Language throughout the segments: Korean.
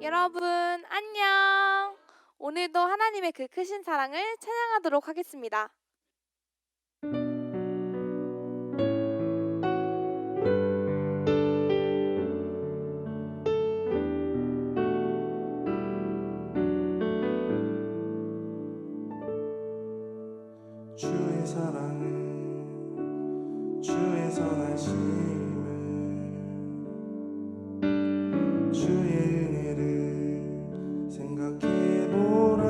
여러분, 안녕! 오늘도 하나님의 그 크신 사랑을 찬양하도록 하겠습니다. 주의 사랑을 주의 선하심을 주의 은혜를 생각해보라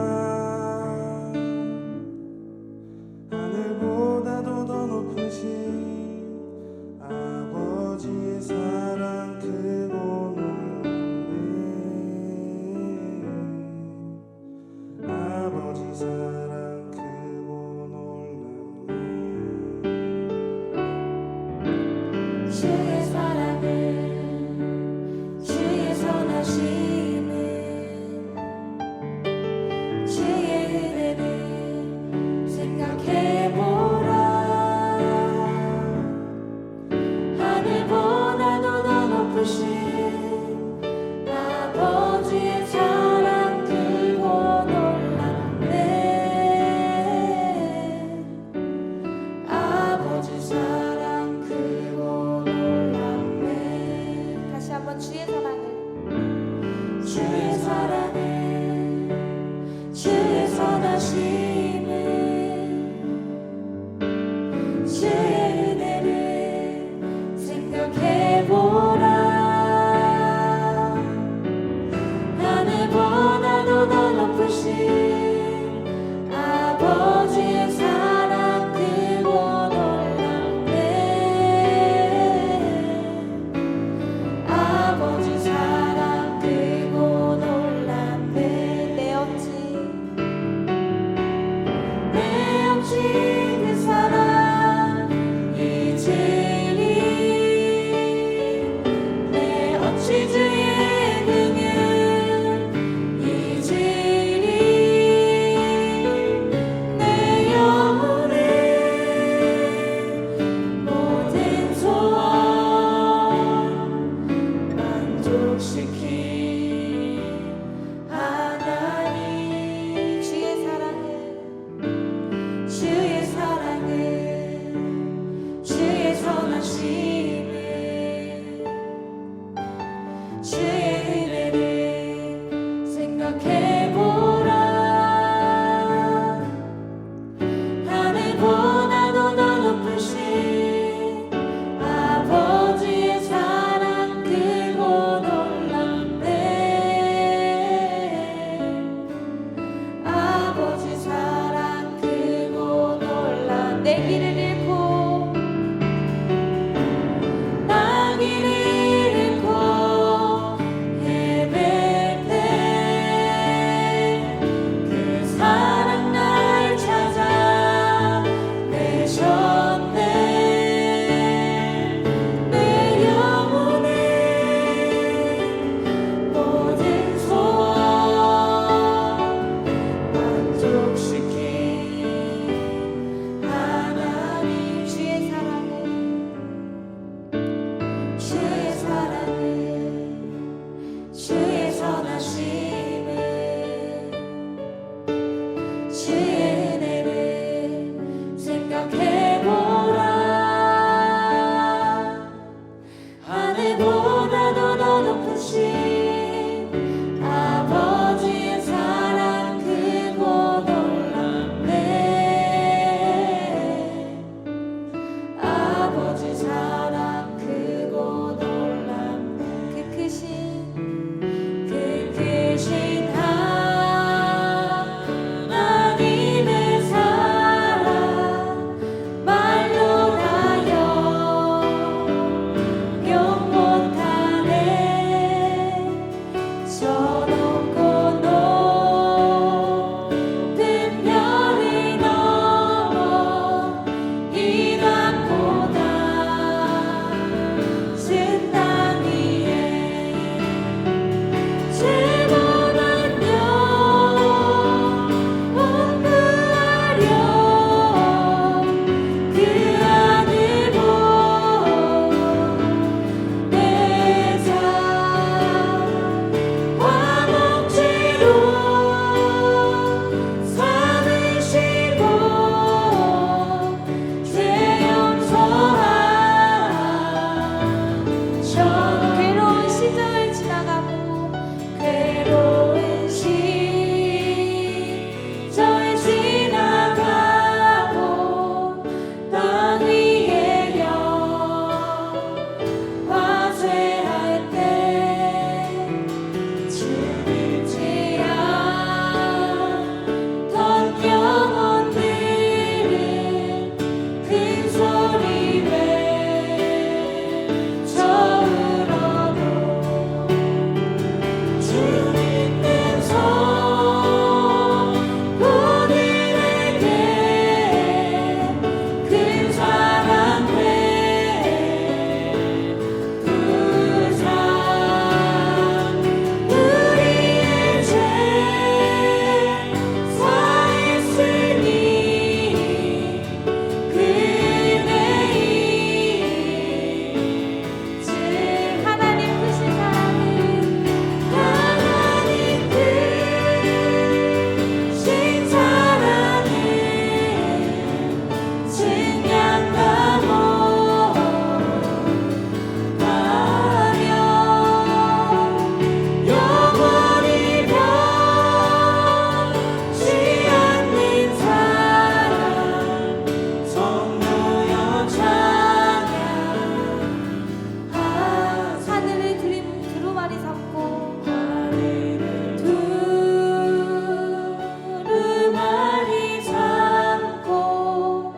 두루마리 잡고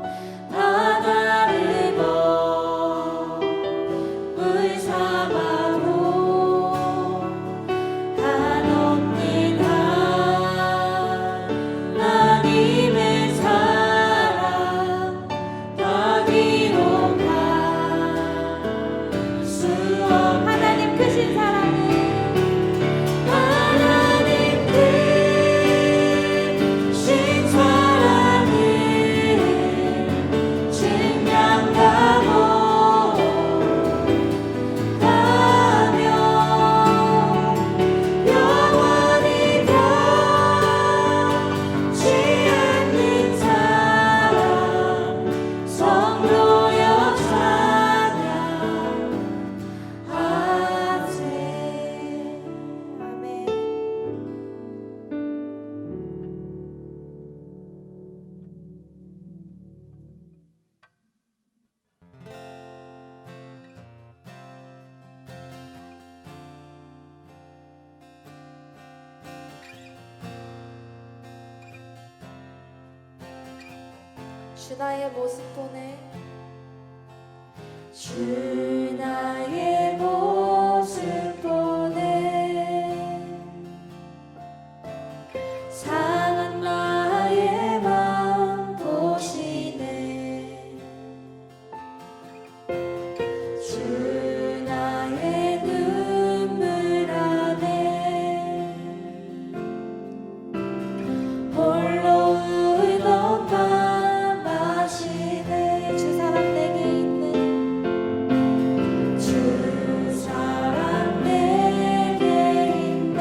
바다를 물 삼아도 한없는 하나님의 사랑 다 기록할 수 없네. 하나님 크신 사랑은 하나님 크신 사랑을 증명하고 가며 영원히 변치 않는 사랑 성도여 찬양하세. 아멘. 주 나의 모습 보내 주 나의 모습 보내 상한 나의 맘 보시네. 주 나의 눈물 안에 홀로 울던 밤 마시네. 주 사랑 내게 있네. 주 사랑 내게 있네.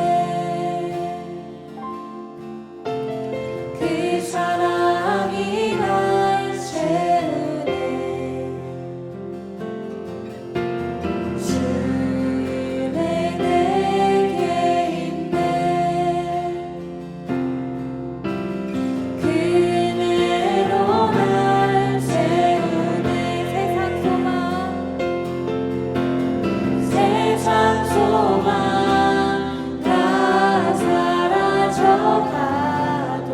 그 사랑이 날 채우네. 주내 내게 있네. 그네로 날 채우네. 세상 소망 다 사라져가도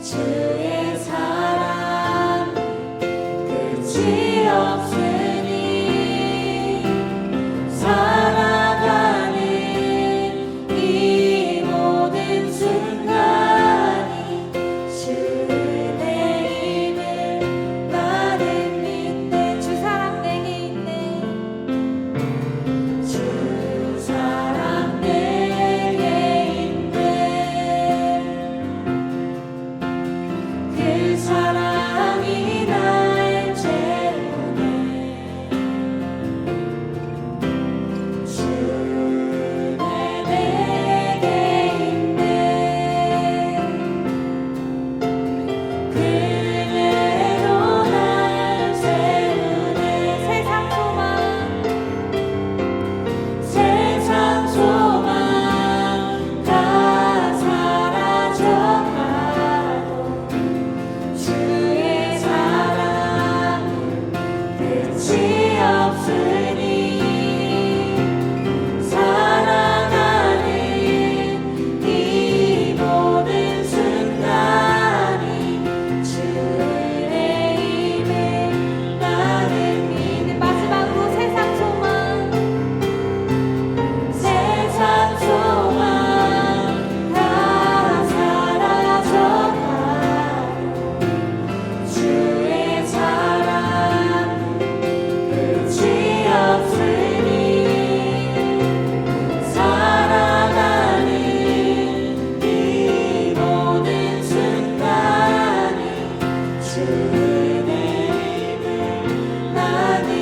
주의 사랑 끝이 없으니 살아가는 이 모든 순간이 주의 힘을 나는 믿네. 주 사랑 내게 있네. 주 사랑 내게 있네. 그 사랑이 날 채우네. 주내 내게 있네. 그대로 날 세우네. 세상 소망 다 사라져가도 주의 사랑 끝이 없으니 살아가는 이 모든 순간이 주의 힘을 나는 믿는. 마지막으로 세상 소망 다 사라져가도 주의 사랑 끝이 없으니 살아가는 이 모든 순간이 주의 힘을 나는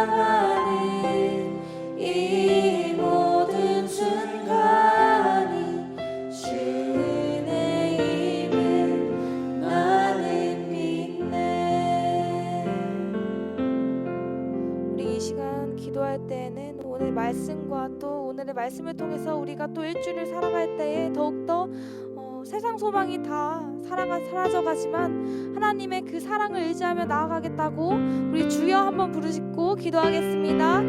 살아가는 이 모든 순간이 주의 힘을 나는 믿네. 우리 이 시간 기도할 때에는 오늘 말씀과 또 오늘의 말씀을 통해서 우리가 또 일주일을 살아갈 때에 더욱더 세상 소망이 다 사라져가지만 하나님의 그 사랑을 의지하며 나아가겠다고 우리 주여 한번 부르시고 기도하겠습니다.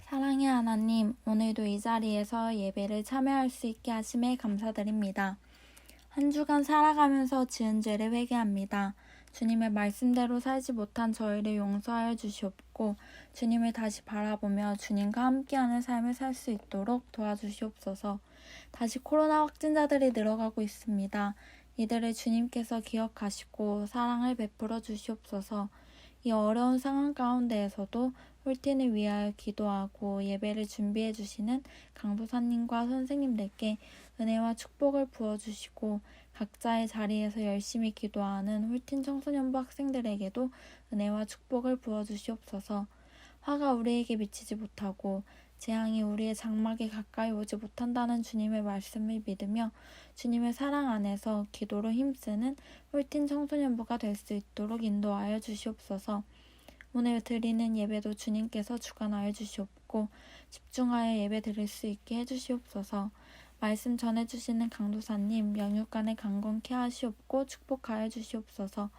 사랑의 하나님, 오늘도 이 자리에서 예배를 참여할 수 있게 하심에 감사드립니다. 한 주간 살아가면서 지은 죄를 회개합니다. 주님의 말씀대로 살지 못한 저희를 용서하여 주시옵고 주님을 다시 바라보며 주님과 함께하는 삶을 살 수 있도록 도와주시옵소서. 다시 코로나 확진자들이 늘어가고 있습니다. 이들을 주님께서 기억하시고 사랑을 베풀어 주시옵소서. 이 어려운 상황 가운데에서도 홀틴을 위하여 기도하고 예배를 준비해 주시는 강도사님과 선생님들께 은혜와 축복을 부어주시고 각자의 자리에서 열심히 기도하는 홀틴 청소년부 학생들에게도 은혜와 축복을 부어주시옵소서. 화가 우리에게 미치지 못하고 재앙이 우리의 장막에 가까이 오지 못한다는 주님의 말씀을 믿으며 주님의 사랑 안에서 기도로 힘쓰는 홀틴 청소년부가 될 수 있도록 인도하여 주시옵소서. 오늘 드리는 예배도 주님께서 주관하여 주시옵고 집중하여 예배 드릴 수 있게 해주시옵소서. 말씀 전해주시는 강도사님 명육간에 강건케 하시옵고 축복하여 주시옵소서.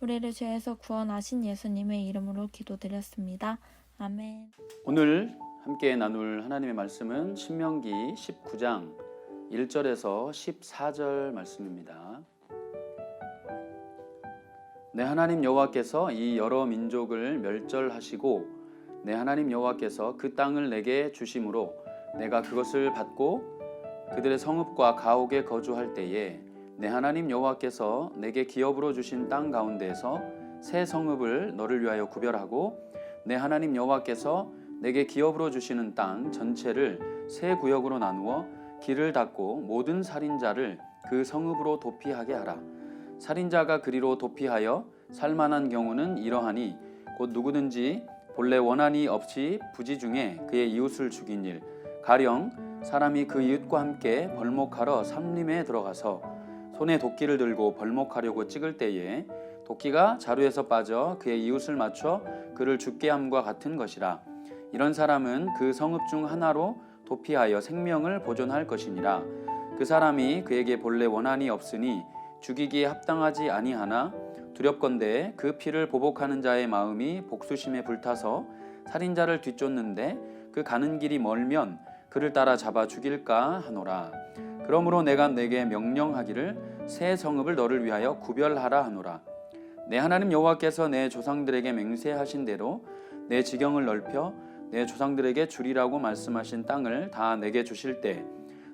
우리를 죄에서 구원하신 예수님의 이름으로 기도드렸습니다. 아멘. 오늘 함께 나눌 하나님의 말씀은 신명기 19장 1절에서 14절 말씀입니다. 내 하나님 여호와께서 이 여러 민족을 멸절하시고 내 하나님 여호와께서 그 땅을 내게 주심으로 내가 그것을 받고 그들의 성읍과 가옥에 거주할 때에 내 하나님 여호와께서 내게 기업으로 주신 땅 가운데에서 새 성읍을 너를 위하여 구별하고 내 하나님 여호와께서 내게 기업으로 주시는 땅 전체를 세 구역으로 나누어 길을 닫고 모든 살인자를 그 성읍으로 도피하게 하라. 살인자가 그리로 도피하여 살만한 경우는 이러하니 곧 누구든지 본래 원한이 없이 부지 중에 그의 이웃을 죽인 일, 가령 사람이 그 이웃과 함께 벌목하러 삼림에 들어가서 손에 도끼를 들고 벌목하려고 찍을 때에 도끼가 자루에서 빠져 그의 이웃을 맞춰 그를 죽게 함과 같은 것이라. 이런 사람은 그 성읍 중 하나로 도피하여 생명을 보존할 것이니라. 그 사람이 그에게 본래 원한이 없으니 죽이기에 합당하지 아니하나 두렵건대 그 피를 보복하는 자의 마음이 복수심에 불타서 살인자를 뒤쫓는데 그 가는 길이 멀면 그를 따라 잡아 죽일까 하노라. 그러므로 내가 내게 명령하기를 새 성읍을 너를 위하여 구별하라 하노라. 내 하나님 여호와께서 내 조상들에게 맹세하신 대로 내 지경을 넓혀 내 조상들에게 주리라고 말씀하신 땅을 다 내게 주실 때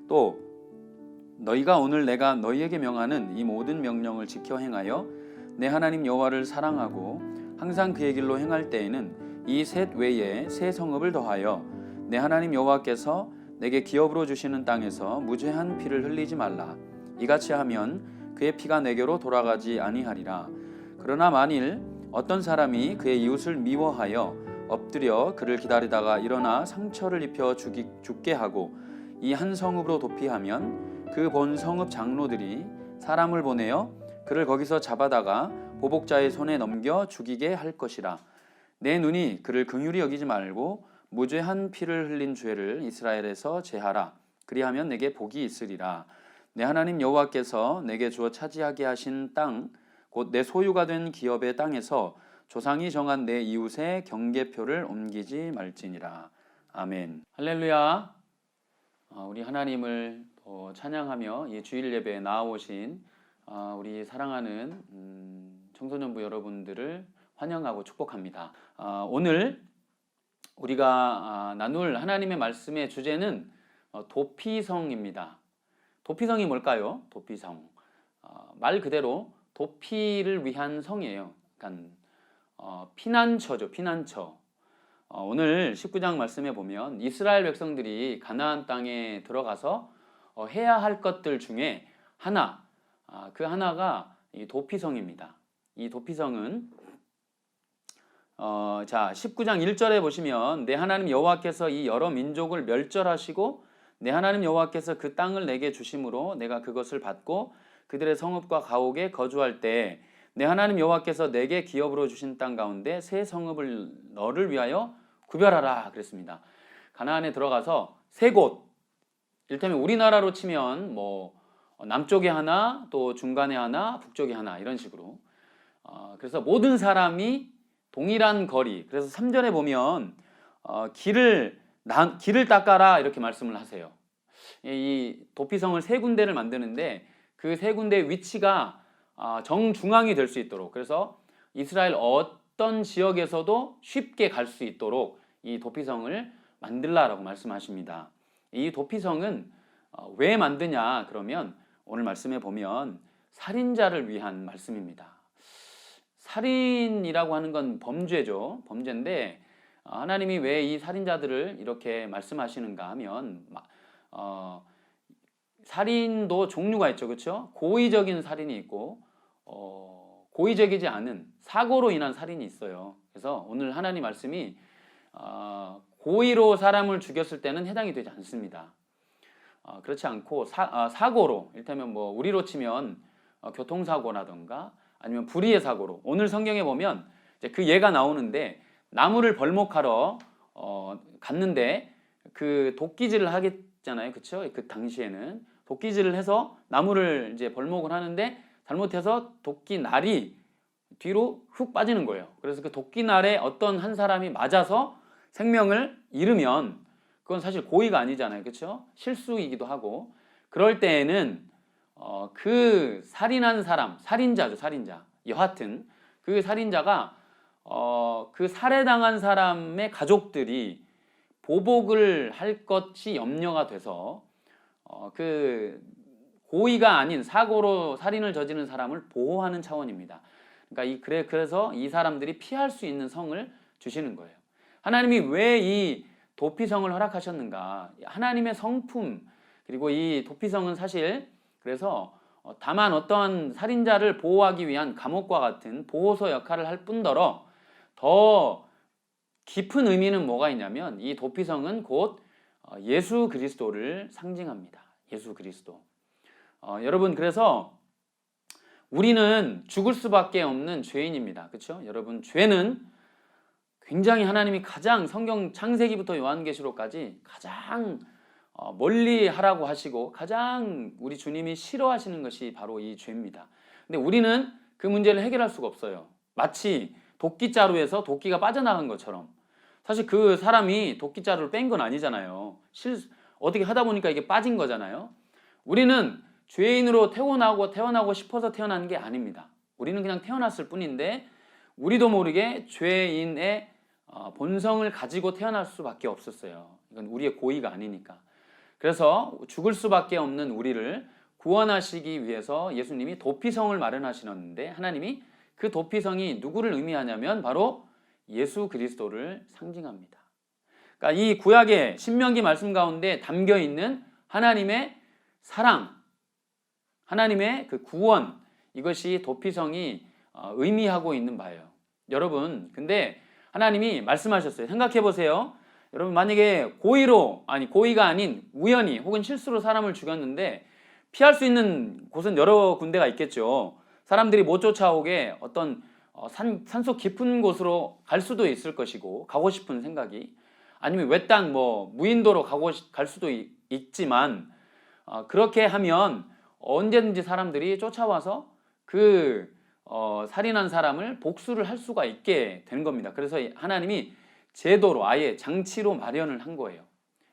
또 너희가 오늘 내가 너희에게 명하는 이 모든 명령을 지켜 행하여 내 하나님 여호와를 사랑하고 항상 그의 길로 행할 때에는 이 셋 외에 새 성읍을 더하여 내 하나님 여호와께서 내게 기업으로 주시는 땅에서 무죄한 피를 흘리지 말라. 이같이 하면 그의 피가 내게로 돌아가지 아니하리라. 그러나 만일 어떤 사람이 그의 이웃을 미워하여 엎드려 그를 기다리다가 일어나 상처를 입혀 죽게 하고 이 한 성읍으로 도피하면 그 본 성읍 장로들이 사람을 보내어 그를 거기서 잡아다가 보복자의 손에 넘겨 죽이게 할 것이라. 내 눈이 그를 긍휼히 여기지 말고 무죄한 피를 흘린 죄를 이스라엘에서 제하라. 그리하면 내게 복이 있으리라. 내 하나님 여호와께서 내게 주어 차지하게 하신 땅 곧 내 소유가 된 기업의 땅에서 조상이 정한 내 이웃의 경계표를 옮기지 말지니라. 아멘. 할렐루야. 우리 하나님을 찬양하며 이 주일 예배에 나아오신 우리 사랑하는 청소년부 여러분들을 환영하고 축복합니다. 오늘 우리가 나눌 하나님의 말씀의 주제는 도피성입니다. 도피성이 뭘까요? 도피성. 말 그대로 도피를 위한 성이에요. 그러니까 피난처죠. 피난처. 오늘 19장 말씀에 보면 이스라엘 백성들이 가나안 땅에 들어가서 해야 할 것들 중에 하나, 그 하나가 이 도피성입니다. 이 도피성은 자 19장 1절에 보시면 내 하나님 여호와께서 이 여러 민족을 멸절하시고 내 하나님 여호와께서 그 땅을 내게 주심으로 내가 그것을 받고 그들의 성읍과 가옥에 거주할 때 내 하나님 여호와께서 내게 기업으로 주신 땅 가운데 새 성읍을 너를 위하여 구별하라 그랬습니다. 가나안에 들어가서 세 곳, 이를테면 우리나라로 치면 뭐 남쪽에 하나, 또 중간에 하나, 북쪽에 하나 이런 식으로 그래서 모든 사람이 동일한 거리. 그래서 3절에 보면 길을 닦아라 이렇게 말씀을 하세요. 이 도피성을 세 군데를 만드는데 그 세 군데의 위치가 정중앙이 될 수 있도록, 그래서 이스라엘 어떤 지역에서도 쉽게 갈 수 있도록 이 도피성을 만들라라고 말씀하십니다. 이 도피성은 왜 만드냐 그러면 오늘 말씀에 보면 살인자를 위한 말씀입니다. 살인이라고 하는 건 범죄죠. 범죄인데 하나님이 왜 이 살인자들을 이렇게 말씀하시는가 하면 살인도 종류가 있죠. 그렇죠? 고의적인 살인이 있고 고의적이지 않은 사고로 인한 살인이 있어요. 그래서 오늘 하나님 말씀이 고의로 사람을 죽였을 때는 해당이 되지 않습니다. 그렇지 않고 사고로, 이를테면 뭐 우리로 치면 교통사고라든가 아니면 불의의 사고로, 오늘 성경에 보면 이제 그 예가 나오는데 나무를 벌목하러 갔는데 그 도끼질을 하겠잖아요. 그렇죠? 그 당시에는 도끼질을 해서 나무를 이제 벌목을 하는데 잘못해서 도끼날이 뒤로 훅 빠지는 거예요. 그래서 그 도끼날에 어떤 한 사람이 맞아서 생명을 잃으면 그건 사실 고의가 아니잖아요. 그렇죠? 실수이기도 하고, 그럴 때에는 그 살인한 사람, 살인자죠. 살인자. 여하튼 그 살인자가 그 살해당한 사람의 가족들이 보복을 할 것이 염려가 돼서 그 고의가 아닌 사고로 살인을 저지른 사람을 보호하는 차원입니다. 그러니까 그래서 이 사람들이 피할 수 있는 성을 주시는 거예요. 하나님이 왜 이 도피성을 허락하셨는가? 하나님의 성품, 그리고 이 도피성은 사실 그래서 다만 어떠한 살인자를 보호하기 위한 감옥과 같은 보호소 역할을 할 뿐더러 더 깊은 의미는 뭐가 있냐면 이 도피성은 곧 예수 그리스도를 상징합니다. 예수 그리스도. 여러분, 그래서 우리는 죽을 수밖에 없는 죄인입니다. 그렇죠? 여러분, 죄는 굉장히 하나님이 가장 성경 창세기부터 요한계시록까지 가장 멀리 하라고 하시고 가장 우리 주님이 싫어하시는 것이 바로 이 죄입니다. 근데 우리는 그 문제를 해결할 수가 없어요. 마치 도끼자루에서 도끼가 빠져나간 것처럼. 사실 그 사람이 도끼자루를 뺀 건 아니잖아요. 어떻게 하다 보니까 이게 빠진 거잖아요. 우리는 죄인으로 태어나고 싶어서 태어난 게 아닙니다. 우리는 그냥 태어났을 뿐인데 우리도 모르게 죄인의 본성을 가지고 태어날 수밖에 없었어요. 이건 우리의 고의가 아니니까. 그래서 죽을 수밖에 없는 우리를 구원하시기 위해서 예수님이 도피성을 마련하시는데 하나님이 그 도피성이 누구를 의미하냐면 바로 예수 그리스도를 상징합니다. 그러니까 이 구약의 신명기 말씀 가운데 담겨 있는 하나님의 사랑, 하나님의 그 구원, 이것이 도피성이 의미하고 있는 바예요. 여러분, 근데 하나님이 말씀하셨어요. 생각해 보세요. 여러분, 만약에 고의가 아닌 우연히 혹은 실수로 사람을 죽였는데 피할 수 있는 곳은 여러 군데가 있겠죠. 사람들이 못 쫓아오게 어떤 산속 깊은 곳으로 갈 수도 있을 것이고, 가고 싶은 생각이, 아니면 외딴 무인도로 갈 수도 있지만 그렇게 하면 언제든지 사람들이 쫓아와서 그 살인한 사람을 복수를 할 수가 있게 되는 겁니다. 그래서 하나님이 제도로, 아예 장치로 마련을 한 거예요.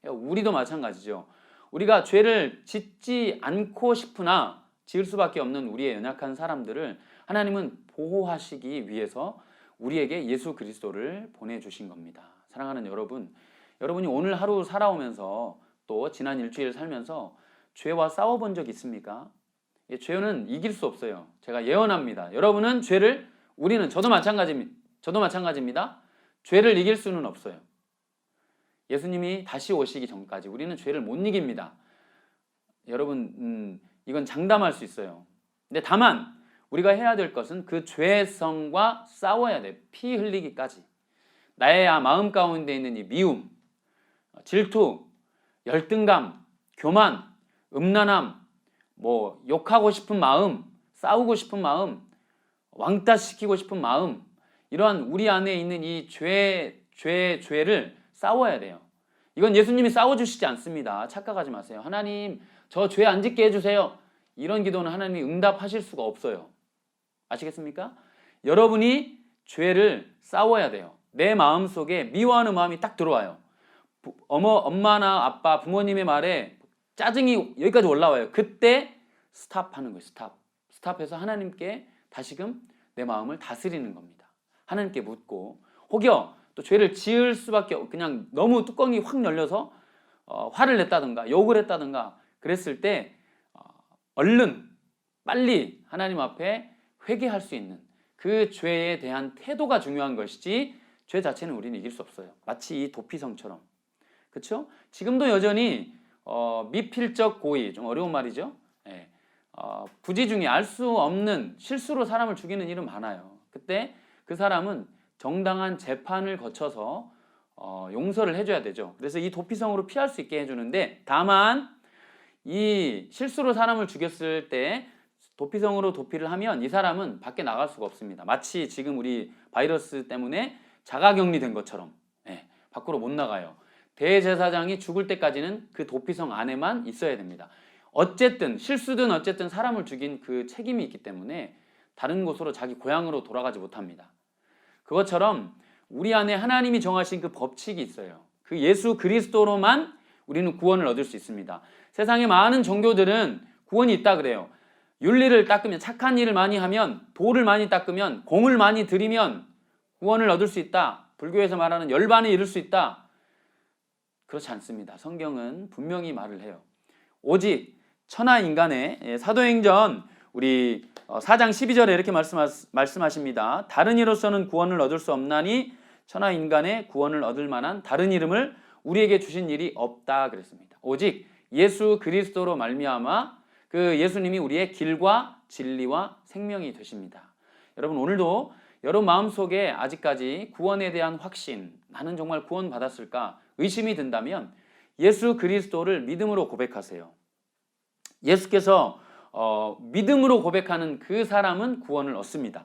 우리도 마찬가지죠. 우리가 죄를 짓지 않고 싶으나 지을 수밖에 없는 우리의 연약한 사람들을 하나님은 보호하시기 위해서 우리에게 예수 그리스도를 보내주신 겁니다. 사랑하는 여러분, 여러분이 오늘 하루 살아오면서 또 지난 일주일 살면서 죄와 싸워본 적 있습니까? 죄는 이길 수 없어요. 제가 예언합니다. 여러분은 저도 마찬가지입니다. 죄를 이길 수는 없어요. 예수님이 다시 오시기 전까지 우리는 죄를 못 이깁니다. 여러분, 이건 장담할 수 있어요. 근데 다만 우리가 해야 될 것은 그 죄성과 싸워야 돼요. 피 흘리기까지. 나의 마음 가운데 있는 이 미움, 질투, 열등감, 교만, 음란함, 욕하고 싶은 마음, 싸우고 싶은 마음, 왕따시키고 싶은 마음, 이러한 우리 안에 있는 이 죄를 싸워야 돼요. 이건 예수님이 싸워주시지 않습니다. 착각하지 마세요. 하나님, 저 죄 안 짓게 해주세요. 이런 기도는 하나님이 응답하실 수가 없어요. 아시겠습니까? 여러분이 죄를 싸워야 돼요. 내 마음속에 미워하는 마음이 딱 들어와요. 엄마나 아빠, 부모님의 말에 짜증이 여기까지 올라와요. 그때 스탑하는 거예요. 스탑해서 하나님께 다시금 내 마음을 다스리는 겁니다. 하나님께 묻고, 혹여 또 죄를 지을 수밖에 그냥 너무 뚜껑이 확 열려서 화를 냈다든가 욕을 했다든가 그랬을 때 얼른 빨리 하나님 앞에 회개할 수 있는 그 죄에 대한 태도가 중요한 것이지 죄 자체는 우리는 이길 수 없어요. 마치 이 도피성처럼. 그렇죠? 지금도 여전히 미필적 고의, 좀 어려운 말이죠. 예. 부지 중에 알 수 없는 실수로 사람을 죽이는 일은 많아요. 그때 그 사람은 정당한 재판을 거쳐서 용서를 해줘야 되죠. 그래서 이 도피성으로 피할 수 있게 해주는데, 다만 이 실수로 사람을 죽였을 때 도피성으로 도피를 하면 이 사람은 밖에 나갈 수가 없습니다. 마치 지금 우리 바이러스 때문에 자가격리된 것처럼 밖으로 못 나가요. 대제사장이 죽을 때까지는 그 도피성 안에만 있어야 됩니다. 어쨌든 실수든 어쨌든 사람을 죽인 그 책임이 있기 때문에 다른 곳으로 자기 고향으로 돌아가지 못합니다. 그것처럼 우리 안에 하나님이 정하신 그 법칙이 있어요. 그 예수 그리스도로만 우리는 구원을 얻을 수 있습니다. 세상의 많은 종교들은 구원이 있다 그래요. 윤리를 닦으면, 착한 일을 많이 하면, 도를 많이 닦으면, 공을 많이 들이면 구원을 얻을 수 있다. 불교에서 말하는 열반에 이를 수 있다. 그렇지 않습니다. 성경은 분명히 말을 해요. 오직 천하인간의, 사도행전 우리 4장 12절에 이렇게 말씀하십니다. 다른 이로서는 구원을 얻을 수 없나니 천하인간의 구원을 얻을 만한 다른 이름을 우리에게 주신 일이 없다 그랬습니다. 오직 예수 그리스도로 말미암아 그 예수님이 우리의 길과 진리와 생명이 되십니다. 여러분, 오늘도 여러분 마음속에 아직까지 구원에 대한 확신, 나는 정말 구원 받았을까 의심이 든다면 예수 그리스도를 믿음으로 고백하세요. 예수께서 믿음으로 고백하는 그 사람은 구원을 얻습니다.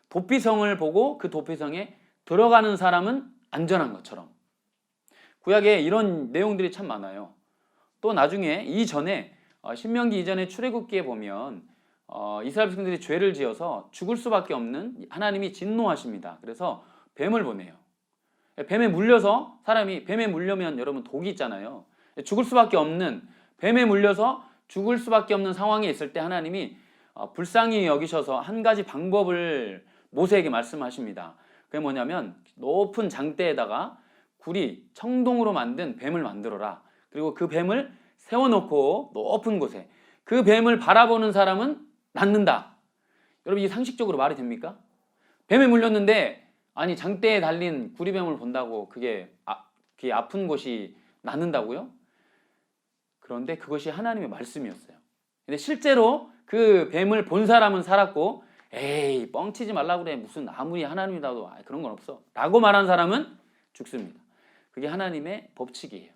도피성을 보고 그 도피성에 들어가는 사람은 안전한 것처럼. 구약에 이런 내용들이 참 많아요. 또 나중에 이전에 신명기 이전에 출애굽기에 보면 이스라엘 백성들이 죄를 지어서 죽을 수밖에 없는, 하나님이 진노하십니다. 그래서 뱀을 보내요. 뱀에 물려서, 사람이 뱀에 물려면 여러분 독이 있잖아요. 죽을 수밖에 없는, 뱀에 물려서 죽을 수밖에 없는 상황에 있을 때 하나님이 불쌍히 여기셔서 한 가지 방법을 모세에게 말씀하십니다. 그게 뭐냐면 높은 장대에다가 구리, 청동으로 만든 뱀을 만들어라. 그리고 그 뱀을 세워놓고 높은 곳에, 그 뱀을 바라보는 사람은 낫는다. 여러분, 이게 상식적으로 말이 됩니까? 뱀에 물렸는데 아니 장대에 달린 구리뱀을 본다고 그게 아픈 곳이 낫는다고요? 그런데 그것이 하나님의 말씀이었어요. 근데 실제로 그 뱀을 본 사람은 살았고, 에이 뻥치지 말라고 그래, 무슨 아무리 하나님이라도 그런 건 없어 라고 말한 사람은 죽습니다. 그게 하나님의 법칙이에요.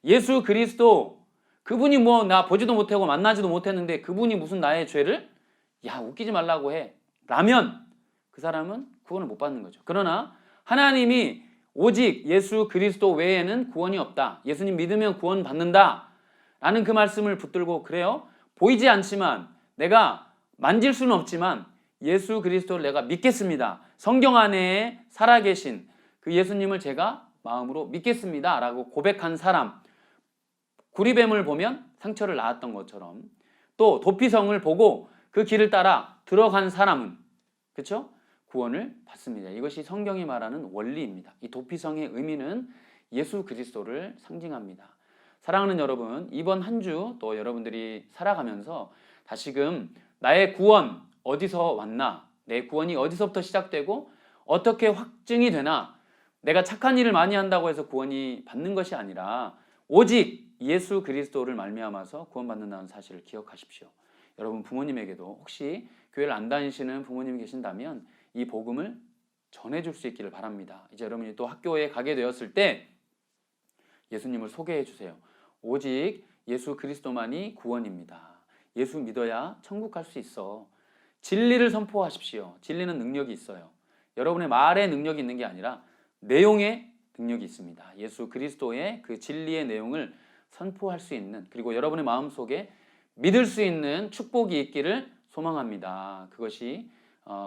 예수 그리스도, 그분이 나 보지도 못하고 만나지도 못했는데 그분이 무슨 나의 죄를 웃기지 말라고 해 라면 그 사람은 구원을 못 받는 거죠. 그러나 하나님이 오직 예수 그리스도 외에는 구원이 없다, 예수님 믿으면 구원 받는다 라는 그 말씀을 붙들고, 그래요, 보이지 않지만 내가 만질 수는 없지만 예수 그리스도를 내가 믿겠습니다, 성경 안에 살아계신 그 예수님을 제가 마음으로 믿겠습니다 라고 고백한 사람, 구리뱀을 보면 상처를 낳았던 것처럼, 또 도피성을 보고 그 길을 따라 들어간 사람은, 그렇죠? 구원을 받습니다. 이것이 성경이 말하는 원리입니다. 이 도피성의 의미는 예수 그리스도를 상징합니다. 사랑하는 여러분, 이번 한 주 또 여러분들이 살아가면서 다시금 나의 구원 어디서 왔나? 내 구원이 어디서부터 시작되고 어떻게 확증이 되나? 내가 착한 일을 많이 한다고 해서 구원이 받는 것이 아니라 오직 예수 그리스도를 말미암아서 구원받는다는 사실을 기억하십시오. 여러분 부모님에게도 혹시 교회를 안 다니시는 부모님이 계신다면 이 복음을 전해줄 수 있기를 바랍니다. 이제 여러분이 또 학교에 가게 되었을 때 예수님을 소개해 주세요. 오직 예수 그리스도만이 구원입니다. 예수 믿어야 천국 갈 수 있어. 진리를 선포하십시오. 진리는 능력이 있어요. 여러분의 말에 능력이 있는 게 아니라 내용에 능력이 있습니다. 예수 그리스도의 그 진리의 내용을 선포할 수 있는, 그리고 여러분의 마음속에 믿을 수 있는 축복이 있기를 소망합니다. 그것이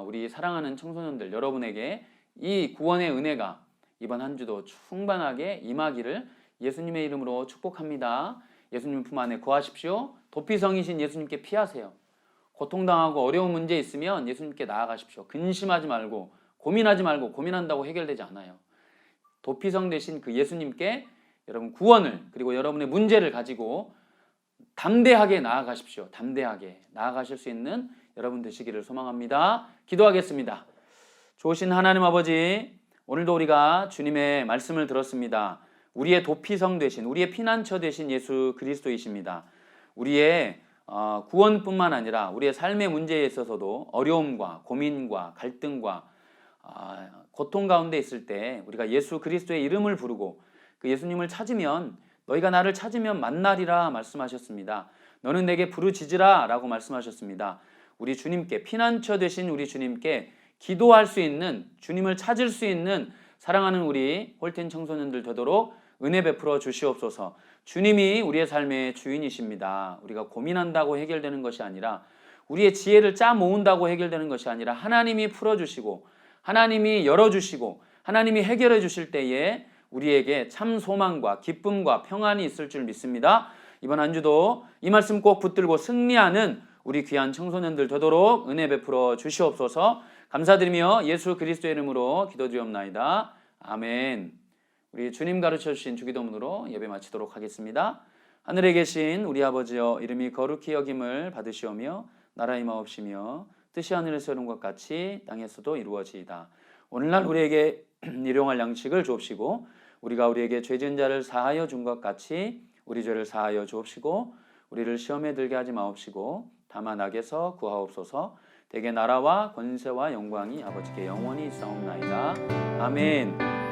우리 사랑하는 청소년들 여러분에게 이 구원의 은혜가 이번 한 주도 충만하게 임하기를 예수님의 이름으로 축복합니다. 예수님 품 안에 거하십시오. 도피성이신 예수님께 피하세요. 고통당하고 어려운 문제 있으면 예수님께 나아가십시오. 근심하지 말고 고민하지 말고, 고민한다고 해결되지 않아요. 도피성 되신 그 예수님께 여러분 구원을, 그리고 여러분의 문제를 가지고 담대하게 나아가십시오. 담대하게 나아가실 수 있는 여러분 되시기를 소망합니다. 기도하겠습니다. 좋으신 하나님 아버지, 오늘도 우리가 주님의 말씀을 들었습니다. 우리의 도피성 되신, 우리의 피난처 되신 예수 그리스도이십니다. 우리의 구원뿐만 아니라 우리의 삶의 문제에 있어서도 어려움과 고민과 갈등과 고통 가운데 있을 때 우리가 예수 그리스도의 이름을 부르고 그 예수님을 찾으면, 너희가 나를 찾으면 만나리라 말씀하셨습니다. 너는 내게 부르짖으라 라고 말씀하셨습니다. 우리 주님께, 피난처 되신 우리 주님께 기도할 수 있는, 주님을 찾을 수 있는 사랑하는 우리 홀텐 청소년들 되도록 은혜 베풀어 주시옵소서. 주님이 우리의 삶의 주인이십니다. 우리가 고민한다고 해결되는 것이 아니라, 우리의 지혜를 짜 모은다고 해결되는 것이 아니라 하나님이 풀어주시고 하나님이 열어주시고 하나님이 해결해 주실 때에 우리에게 참 소망과 기쁨과 평안이 있을 줄 믿습니다. 이번 한 주도 이 말씀 꼭 붙들고 승리하는 우리 귀한 청소년들 되도록 은혜 베풀어 주시옵소서. 감사드리며 예수 그리스도의 이름으로 기도드리옵나이다. 아멘. 우리 주님 가르쳐 주신 주기도문으로 예배 마치도록 하겠습니다. 하늘에 계신 우리 아버지여, 이름이 거룩히 여김을 받으시오며 나라의 마옵시며 뜻이 하늘에서 이룬 것 같이 땅에서도 이루어지이다. 오늘날 우리에게 일용할 양식을 주옵시고 우리가 우리에게 죄 지은 자를 사하여 준 것 같이 우리 죄를 사하여 주옵시고 우리를 시험에 들게 하지 마옵시고 다만 악에서 구하옵소서. 대개 나라와 권세와 영광이 아버지께 영원히 있사옵나이다. 아멘.